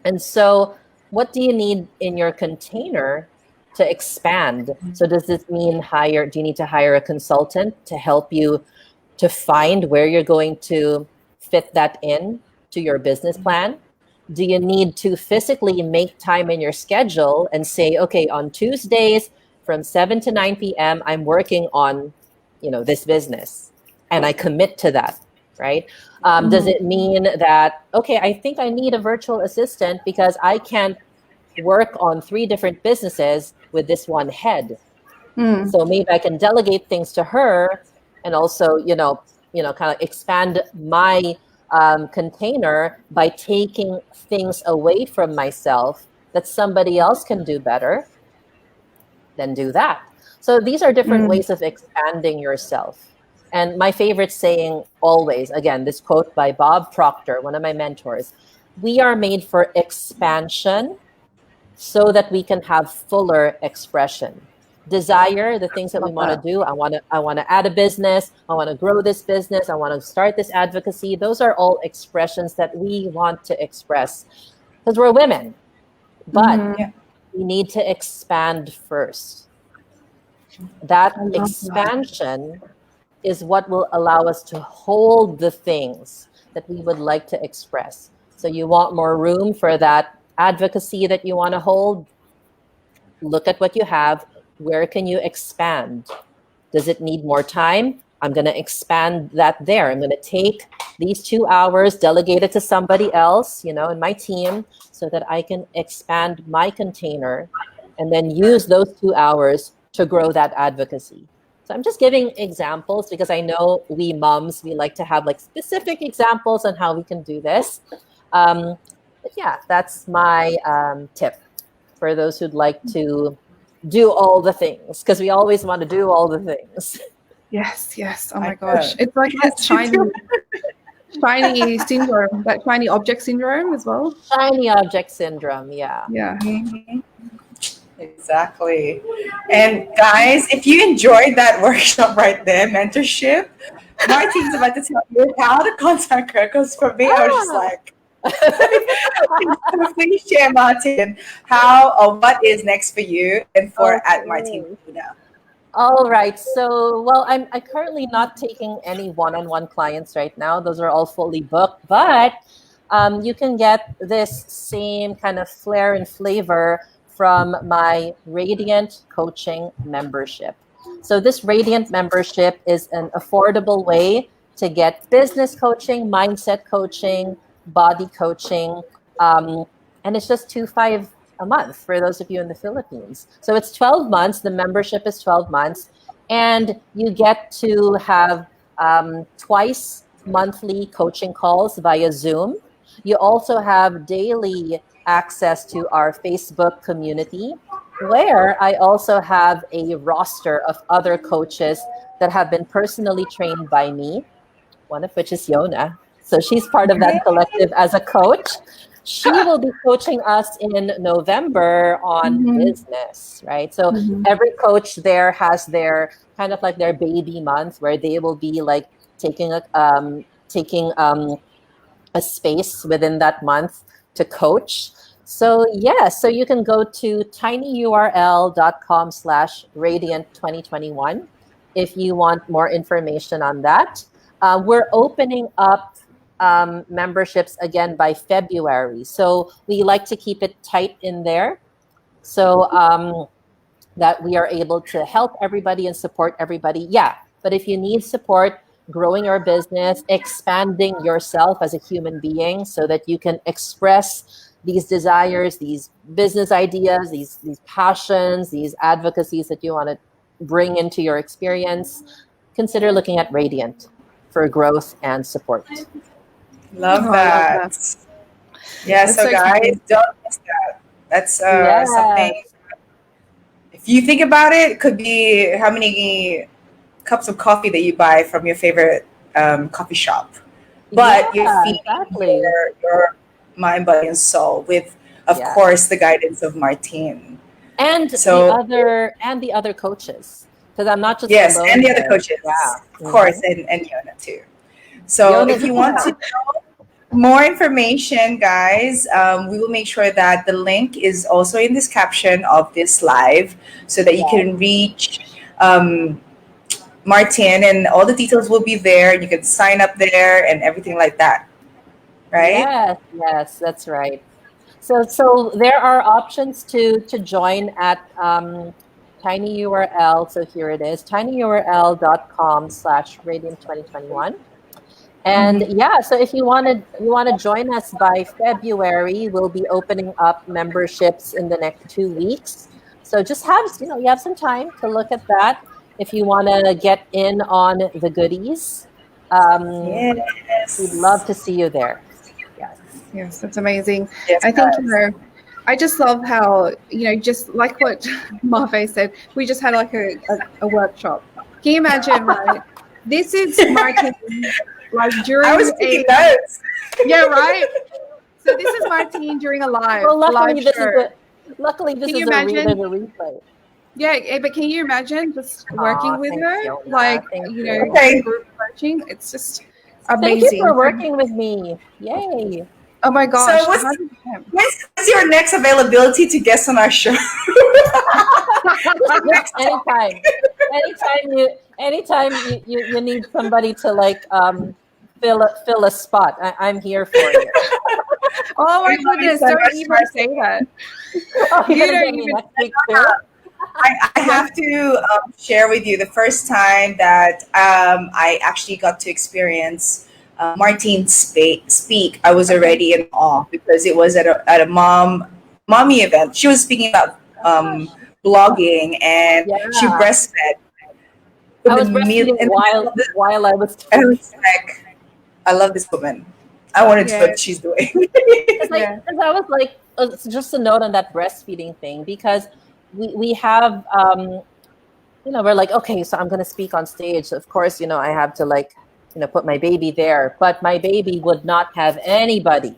And so what do you need in your container to expand? So does this mean do you need to hire a consultant to help you to find where you're going to fit that in to your business plan? Do you need to physically make time in your schedule and say, okay, on Tuesdays from 7 to 9 p.m., I'm working on, this business, and I commit to that, right? Does it mean that, okay, I think I need a virtual assistant because I can't work on 3 different businesses with this one head. So maybe I can delegate things to her and also, kind of expand my container by taking things away from myself that somebody else can do better, then do that. So these are different ways of expanding yourself. And my favorite saying always, again, this quote by Bob Proctor, one of my mentors, we are made for expansion so that we can have fuller expression. Desire, the things that we want to do. I want to add a business. I want to grow this business. I want to start this advocacy. Those are all expressions that we want to express because we're women. But we need to expand first. That I love that. expansion is what will allow us to hold the things that we would like to express. So you want more room for that advocacy that you want to hold? Look at what you have. Where can you expand? Does it need more time? I'm going to expand that there. I'm going to take these 2 hours, delegate it to somebody else, in my team, so that I can expand my container and then use those 2 hours to grow that advocacy. So I'm just giving examples because I know we moms, we like to have like specific examples on how we can do this. But yeah, that's my tip for those who'd like to do all the things, because we always want to do all the things. Yes, yes. Oh I my gosh. know. It's like that Yes, you do. shiny syndrome, that shiny object syndrome as well. Shiny object syndrome, yeah. Yeah. Mhm. Exactly. And guys, if you enjoyed that workshop right there, mentorship, Martine's about to tell you how to contact her. Because for me, I was just Ah. like, so please share, Martin, how or what is next for you and for at Martine Okay. De Luna. All right. So, well, I'm currently not taking any one-on-one clients right now. Those are all fully booked. But you can get this same kind of flair and flavor from my Radiant Coaching membership. So this Radiant membership is an affordable way to get business coaching, mindset coaching, body coaching, and it's just 2.5 a month for those of you in the Philippines. So it's 12 months. The membership is 12 months, and you get to have twice monthly coaching calls via Zoom. You also have daily access to our Facebook community, where I also have a roster of other coaches that have been personally trained by me, one of which is Yona. So she's part of that collective as a coach. She will be coaching us in November on Mm-hmm. business, right? So Mm-hmm. every coach there has their kind of like their baby month where they will be like taking a space within that month to coach. So yeah, so you can go to tinyurl.com/radiant2021 if you want more information on that. We're opening up memberships again by February. So we like to keep it tight in there. So that we are able to help everybody and support everybody. Yeah, but if you need support growing your business, expanding yourself as a human being so that you can express these desires, these business ideas, these passions, these advocacies that you want to bring into your experience, consider looking at Radiant for growth and support. Love Oh, I love that. that. Yeah, That's so so guys, exciting. don't miss that. That's something. Yes. If you think about it, it could be how many cups of coffee that you buy from your favorite coffee shop, but you're Yeah, feeding exactly. your mind, body, and soul with, of Yeah. course, the guidance of Martine. And So the other coaches, because I'm not just yes, and alone the other there. coaches, Yeah. of course, and Yona too. So if Yona's you want to yeah. know more information, guys, we will make sure that the link is also in this caption of this live so that you Yes. can reach Martin, and all the details will be there. You can sign up there and everything like that, right? Yes, that's right. So there are options to join at tiny URL. So here it is, tinyurl.com/radiant2021. And Mm-hmm. yeah, so if you want to join us by February, we'll be opening up memberships in the next 2 weeks. So just you have some time to look at that if you want to get in on the goodies. Um, we'd love Yes. to see you there. Yes. Yes, that's amazing. Yes, I think, guys. I just love how, just like what Marfe said, we just had like a workshop. Can you imagine, right? This is Martin, like I was during taking notes. yeah, right? So this is Martin during a Well, live show. luckily this Can you is there's imagine? a replay. Yeah, but can you imagine just Aw, working with thanks, her? Yona. Like, Thank doing you. Okay. group coaching? It's just Thank you amazing. for working with me. Yay. Oh my So gosh, what's 100%. what's your next availability to guest on our show? Just anytime you need somebody to like fill a spot, I'm here for you. Oh my You know, goodness! so Don't much even smart. say that. Oh, you're You gonna don't get me even. next week too. I have to share with you the first time that I actually got to experience Martine speak. I was Okay. already in awe because it was at a mommy event. She was speaking about Gosh, blogging, and she yeah. breastfed I was breastfeeding in the middle of the. while I was I talking. was like, I love this woman. I want to do Yeah. what she's doing. Yeah. Because I was like, just a note on that breastfeeding thing, because we have we're like, okay, so I'm gonna speak on stage. Of course, I have to like, put my baby there, but my baby would not have anybody.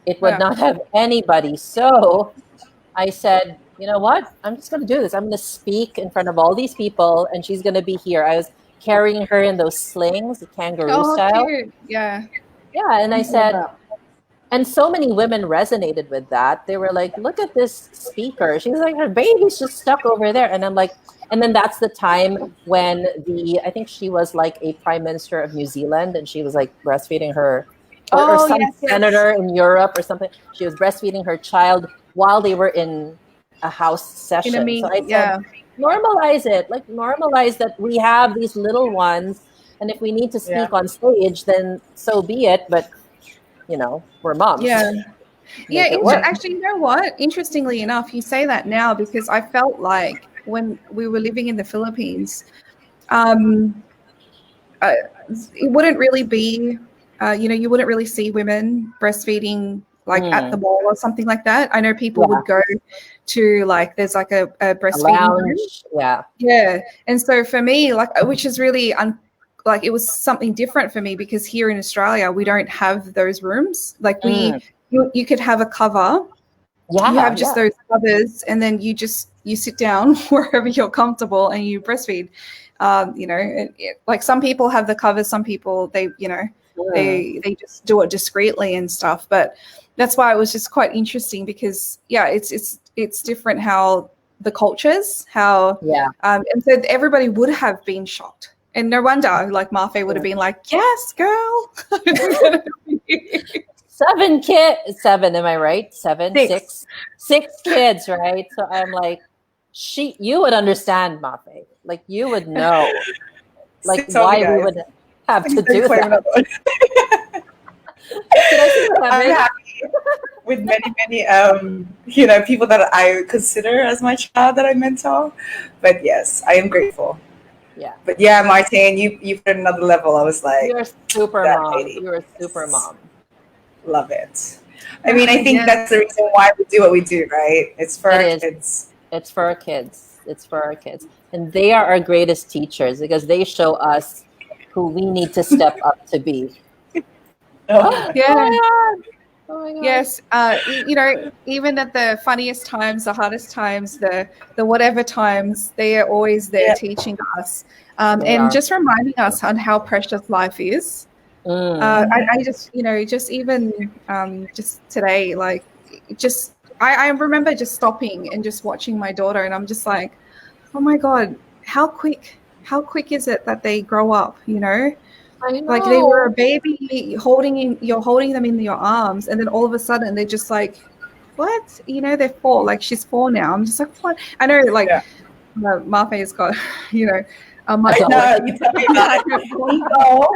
It would Yeah. not have anybody. So I said, you know what? I'm just gonna do this. I'm gonna speak in front of all these people, and she's gonna be here. I was carrying her in those slings, the kangaroo Oh, style. cute. Yeah. Yeah, and I I love said, that. and so many women resonated with that. They were like, look at this speaker. She's like, her baby's just stuck over there. And I'm like, and then that's the time when I think she was like a prime minister of New Zealand, and she was like breastfeeding her, or Oh, some yes, yes. senator in Europe or something. She was breastfeeding her child while they were in a house In a session. So meet. I said, Yeah. normalize it. Like, normalize that we have these little ones. And if we need to Yeah. speak on stage, then so be it. But we're moms. Yeah. Yeah. Make it work. Actually, you know what? Interestingly enough, you say that now because I felt like when we were living in the Philippines, um, uh, it wouldn't really be, you wouldn't really see women breastfeeding like at the Mm, mall or something like that. I know people yeah, would go to like, there's like a a breastfeeding room. lounge. Yeah. Yeah. And so for me, like, which is really like it was something different for me because here in Australia, we don't have those rooms. Like Mm, you could have a cover, you yeah, have just yeah, those covers, and then you sit down wherever you're comfortable and you breastfeed. Like some people have the covers, some people mm, they just do it discreetly and stuff. But that's why it was just quite interesting because yeah, it's different how the cultures how yeah. and so everybody would have been shocked. And no wonder, like Marfe would have been like, "Yes, girl." 7, am I right? Seven, Six. six kids, right? So I'm like, you would understand, Mafe. Like, you would know, like, Six only, why we guys. would have Please to don't do claim that. another one. Did I say I'm 7? happy with many people that I consider as my child that I mentor. But yes, I am grateful. Yeah. But yeah, Martine, you put it another level. I was like, You're a super that mom. lady. You're a super Yes. mom. Love it. I mean, I think Yeah. that's the reason why we do what we do, right? It's for It our is. kids. It's for our kids. It's for our kids. And they are our greatest teachers because they show us who we need to step up to be. Oh Oh my Yeah. God. my God. Oh my God. Yes, even at the funniest times, the hardest times, the whatever times, they are always there Yeah. teaching us They and are. just reminding us on how precious life is. Mm. I just, just even just today, like, just I remember just stopping and just watching my daughter, and I'm just like, oh my God, how quick is it that they grow up? I Like they were a know. baby, you're holding them in your arms, and then all of a sudden they're just like, what? They're 4. Like she's 4 now. I'm just like, what? I know, like Yeah. Marfe's got, A I much dog. know. older. You tell me about it. Nico,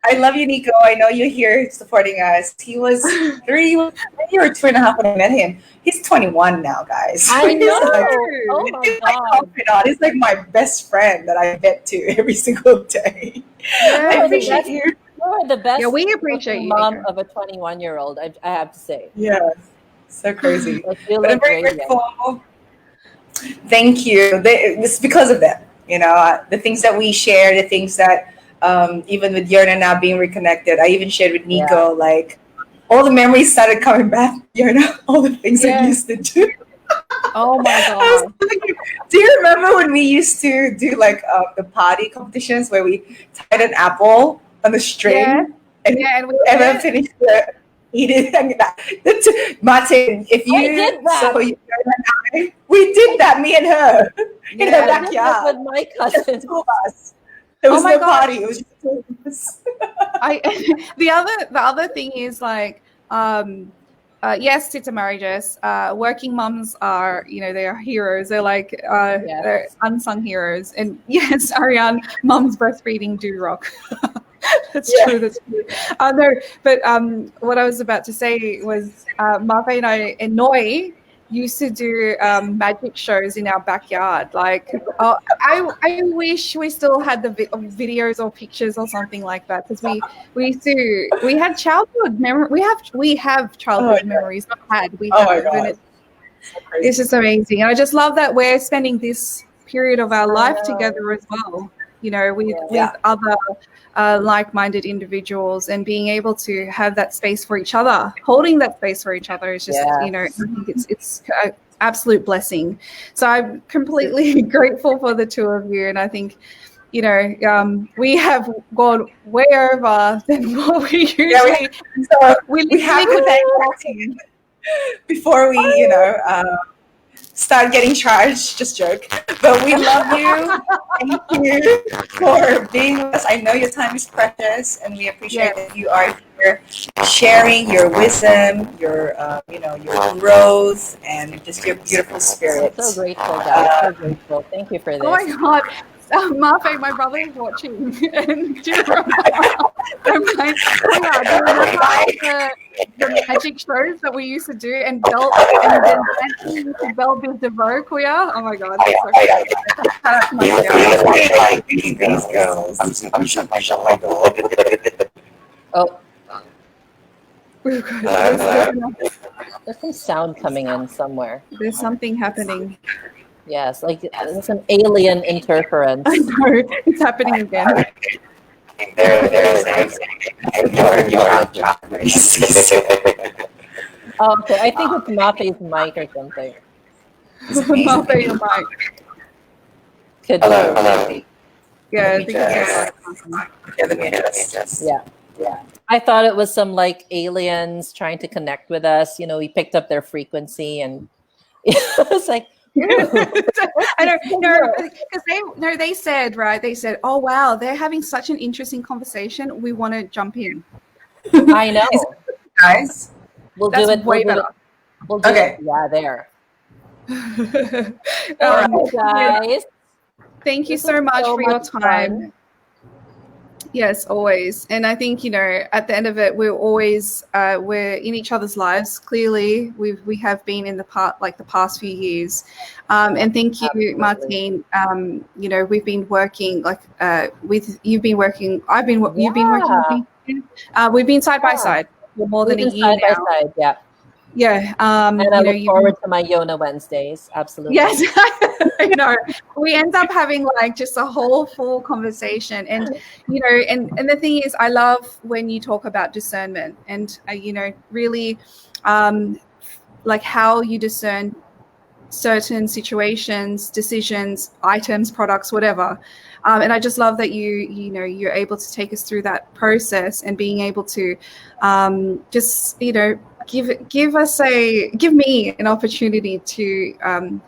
I love you, Nico. I know you're here supporting us. He was 3 or 2.5 when I met him. He's 21 now, guys. I He's like, know. Oh my he's my God. confidant. He's like my best friend that I bet to every single day. Yeah, I You are the appreciate best. you. You are the best yeah, we appreciate looking you, mom Nico. of a 21-year-old. I have to say. Yeah, so crazy. Like, you But I'm look very radiant. grateful. Thank you. It's because of them. The things that we share, the things that even with Yerna now being reconnected, I even shared with Yeah. Nico, like all the memories started coming back. All the things I Yeah. used to do. Oh my I God. was thinking, do you remember when we used to do like the potty competitions where we tied an apple on the Yeah, string and yeah, and we and then did it. finished it? He did Martin, if I did you that. saw you and I, we did that, me and her, in her Yeah. I did that backyard. with my Just the cousins. two of us. There Oh was my no gosh. party. It was just the two of us. The other thing is like yes, it's a marriages. Working moms are, they are heroes. They're like Yes. they're unsung heroes. And yes, Ariane, moms breastfeeding do rock. That's Yeah. true. That's true. No, but what I was about to say was Marve and I and Noi used to do magic shows in our backyard. Like, I wish we still had the videos or pictures or something like that, because we had childhood memory. We have childhood memories. Not had, we Oh my have, and God. it's just amazing. And I just love that we're spending this period of our life know. together as well. With Yeah. other like-minded individuals, and being able to have that space for each other, holding that space for each other is just, I think it's an absolute blessing. So I'm completely grateful for the two of you, and I think we have gone way over than what we usually. Yeah, we have to could thank Martin before we, start getting charged. Just joke. But we love you. Thank you for being with us. I know your time is precious, and we appreciate that you are here sharing your wisdom, your your growth, and just your beautiful spirit. I'm so grateful, guys. So grateful. Thank you for this. Oh my God. Marfe, my brother is watching. And do you remember? I'm like, the magic shows that we used to do, and Belle, and then dancing with Belle build the Vogue, Kuya. Oh my God. That's so cool. Shout out to my These girls. Oh, There's there's some sound coming in somewhere. something happening. Yes, like there's an alien interference. I know. It's happening again. Oh, okay. I think it's Mafe's mic or something. Marfe, your mic. Could be. Yeah, I think it's Yeah. I thought it was some like aliens trying to connect with us. We picked up their frequency, and it's like, I don't know, because they said, right? They said, "Oh wow, they're having such an interesting conversation. We want to jump in." I know. Guys, We'll That's do it. way We'll do better. it. We'll do Okay. it. Yeah, there. All right, guys. Thank you This so was much so for your much time. fun. Yes, always. And I think, at the end of it, we're always we're in each other's lives. Clearly, we have been in the past few years. And thank you, Absolutely. Martine. We've been working you've been working. You've been working with me. We've been side by side for more than a We've been year side by now. side, yeah. Yeah. And I look forward to my Yona Wednesdays. Absolutely. Yes, I know. We end up having just a whole full conversation, and and the thing is, I love when you talk about discernment, and really, like how you discern certain situations, decisions, items, products, whatever. And I just love that you're able to take us through that process, and being able to just give me an opportunity to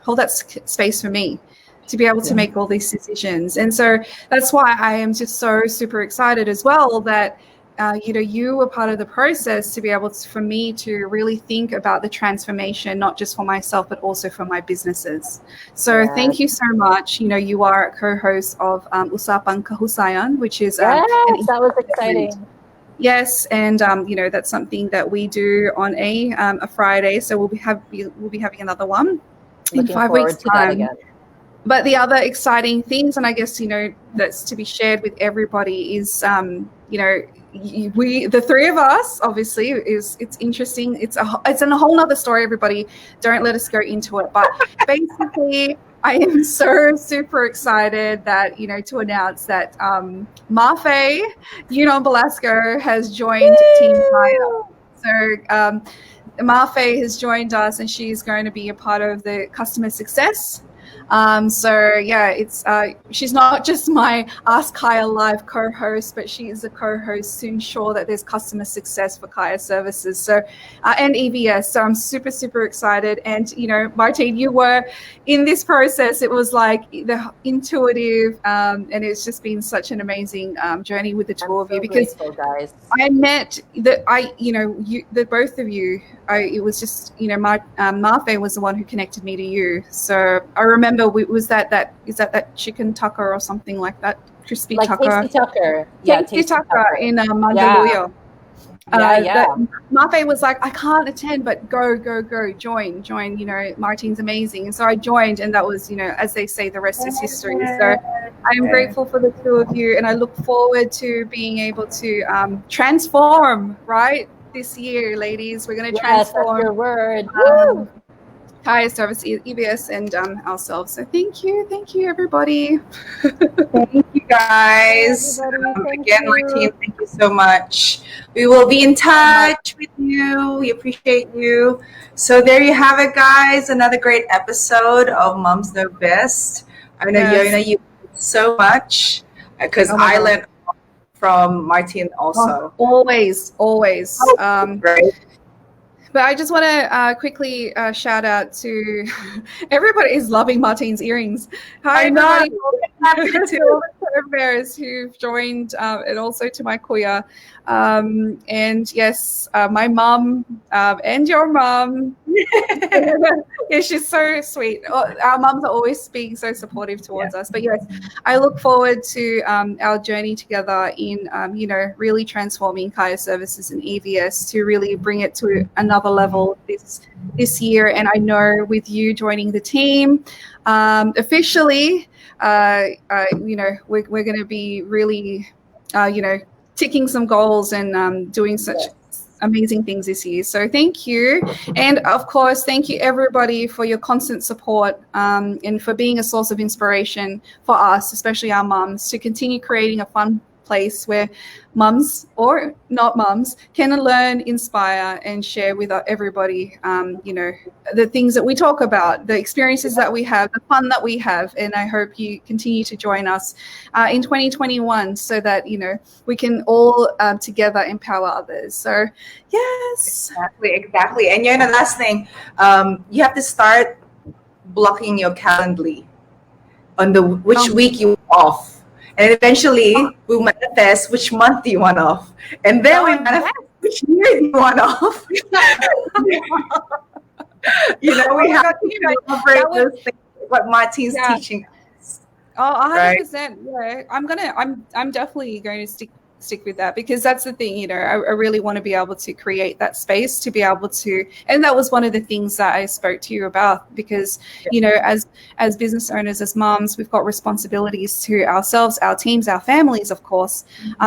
hold that space for me to be able to make all these decisions. And so that's why I am just so super excited as well that you were part of the process to be able for me to really think about the transformation, not just for myself, but also for my businesses. So thank you so much. You are a co-host of Usapan Kahusayan, which is that was exciting. Yes, and that's something that we do on a Friday. So we'll be having another one in 5 weeks' time. That again. But the other exciting things, and I guess that's to be shared with everybody, is we, the three of us, obviously, it's interesting. It's a whole nother story. Everybody, don't let us go into it. But basically, I am so super excited that to announce that Marfe Velasco has joined Team Fire. So Marfe has joined us, and she's going to be a part of the customer success So yeah, it's she's not just my Ask Kaya Live co-host, but she is a co-host to ensure that there's customer success for Kaya Services. So and EVS. So I'm super excited. And Martine, you were in this process. It was like the intuitive, and it's just been such an amazing journey with the two of you, because grateful, guys. I met the both of you. It was just Marfe was the one who connected me to you. So I remember is that chicken tucker or something like that, crispy Like tucker. Tasty Tucker. Yeah, Tasty tucker in Mandaluyong. Yeah. Marfe was like, I can't attend, but go, join. Martine's amazing. And so I joined, and that was, as they say, the rest is history. So I am grateful for the two of you, and I look forward to being able to transform, right? This year, ladies, we're going to transform. That's your word. Kaya Service, EBS, and ourselves. So thank you, everybody. Thank you, guys. Again, Martine, thank you so much. We will be in touch with you. We appreciate you. So there you have it, guys. Another great episode of Moms Know Best. I know, Yona, you so much, because I learned from Martine also. Always. Right. But I just want to quickly shout out to everybody is loving Martine's earrings. Hi, everybody. To all the bears who've joined, and also to my kuya. And yes, my mum and your mum. Yeah, she's so sweet. Our mums are always being so supportive towards us. But yes, I look forward to our journey together in, really transforming Kaya Services and EVS to really bring it to another level this year. And I know with you joining the team officially, we're going to be really, ticking some goals and doing such amazing things this year. So thank you. And of course, thank you everybody for your constant support and for being a source of inspiration for us, especially our mums, to continue creating a fun place where mums or not mums can learn, inspire, and share with everybody, the things that we talk about, the experiences that we have, the fun that we have. And I hope you continue to join us in 2021 so that, we can all together empower others. So, yes. Exactly. And the last thing, you have to start blocking your Calendly on which week you off. And eventually we'll manifest which month do you want off. And then we manifest which year do you want off. We have to incorporate those things, what Martine's teaching us. Oh, 100%. Right? Yeah. I'm definitely going to stick with that, because that's the thing, I really want to be able to create that space to be able to, and that was one of the things that I spoke to you about, because as business owners, as moms, we've got responsibilities to ourselves, our teams, our families, of course,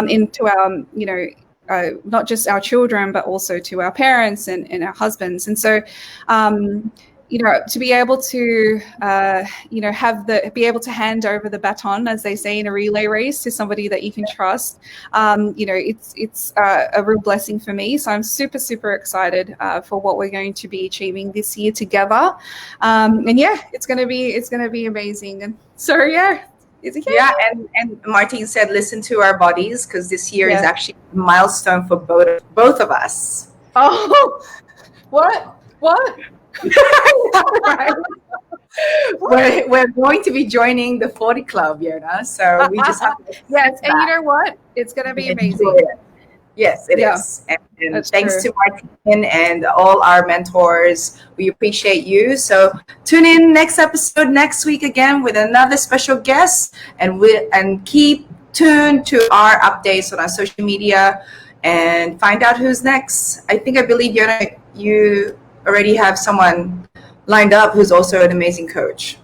into our not just our children, but also to our parents and our husbands. And so to be able to, be able to hand over the baton, as they say in a relay race, to somebody that you can trust, it's a real blessing for me. So I'm super excited for what we're going to be achieving this year together. And it's going to be amazing. And so, and Martine said, listen to our bodies, because this year is actually a milestone for both of us. Oh, what? We're going to be joining the 40 Club, so we just have to and you know what? It's going to be amazing. Yes, it is. And thanks to Martine and all our mentors. We appreciate you. So tune in next episode next week again with another special guest, and keep tuned to our updates on our social media and find out who's next. I believe you already have someone lined up who's also an amazing coach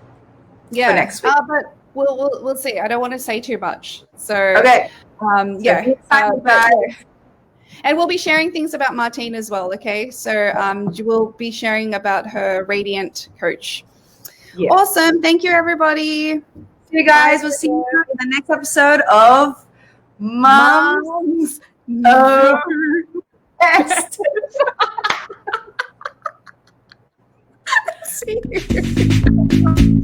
for next week. But we'll see. I don't want to say too much. So okay. And we'll be sharing things about Martine as well. Okay, so we'll be sharing about her Radiant coach. Yes. Awesome. Thank you, everybody. See you guys. We'll see you in the next episode of Moms Know Best. See you.